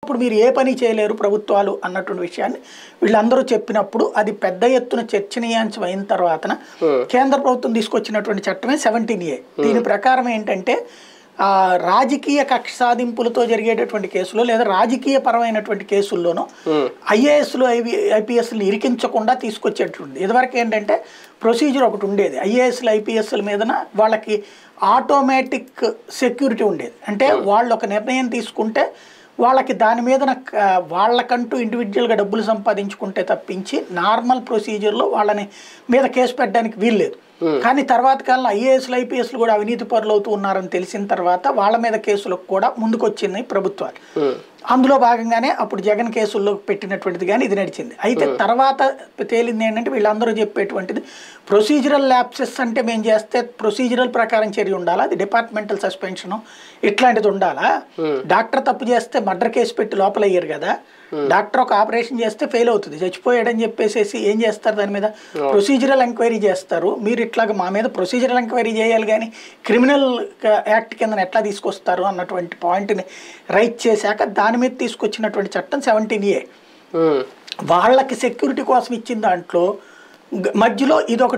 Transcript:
ఇప్పుడు మీరు ఏ పని చేయలేరు ప్రభుత్వాలు అన్నటువంటి విషయాన్ని వీళ్ళందరూ చెప్పినప్పుడు అది పెద్ద ఎత్తున చర్చనీయాంశం అయిన తర్వాతన కేంద్ర ప్రభుత్వం తీసుకొచ్చినటువంటి చట్టమే 17A. దీని ప్రకారం ఏంటంటే రాజకీయ కక్ష సాధింపులతో జరిగేటటువంటి కేసులో లేదా రాజకీయ పరమైనటువంటి కేసుల్లోనూ ఐఏఎస్లు ఐపీఎస్లు ఇరికించకుండా తీసుకొచ్చేటువంటి ఇదివరకు ఏంటంటే ప్రొసీజర్ ఒకటి ఉండేది. ఐఏఎస్లు ఐపీఎస్ల మీదన వాళ్ళకి ఆటోమేటిక్ సెక్యూరిటీ ఉండేది. అంటే వాళ్ళు ఒక నిర్ణయం తీసుకుంటే వాళ్ళకి దాని మీద వాళ్ళకంటూ ఇండివిజువల్గా డబ్బులు సంపాదించుకుంటే తప్పించి నార్మల్ ప్రొసీజర్లో వాళ్ళని మీద కేసు పెట్టడానికి వీల్లేదు. కానీ తర్వాత కాలంలో ఐఏఎస్లు ఐపీఎస్లు కూడా అవినీతి పరులు అవుతూ ఉన్నారని తెలిసిన తర్వాత వాళ్ళ మీద కేసులకు కూడా ముందుకొచ్చింది ప్రభుత్వాలు. అందులో భాగంగానే అప్పుడు జగన్ కేసుల్లో పెట్టినటువంటిది కానీ ఇది నడిచింది. అయితే తర్వాత తేలింది ఏంటంటే వీళ్ళందరూ చెప్పేటువంటిది ప్రొసీజరల్ ల్యాప్సెస్ అంటే మేము చేస్తే ప్రొసీజరల్ ప్రకారం చర్య ఉండాలా, అది డిపార్ట్మెంటల్ సస్పెన్షను ఇట్లాంటిది ఉండాలా. డాక్టర్ తప్పు చేస్తే మర్డర్ కేసు పెట్టి లోపల అయ్యారు కదా, డాక్టర్ ఒక ఆపరేషన్ చేస్తే ఫెయిల్ అవుతుంది, చచ్చిపోయాడని చెప్పేసి ఏం చేస్తారు, దాని మీద ప్రొసీజరల్ ఎంక్వైరీ చేస్తారు. మీరు ఇట్లాగ మా మీద ప్రొసీజరల్ ఎంక్వైరీ చేయాలి కానీ క్రిమినల్ యాక్ట్ కింద ఎట్లా తీసుకొస్తారు అన్నటువంటి పాయింట్ని రైట్ చేశాక దాని మీద తీసుకొచ్చినటువంటి చట్టం 17A. వాళ్ళకి సెక్యూరిటీ కోసం ఇచ్చిన దాంట్లో మధ్యలో ఇదొకటి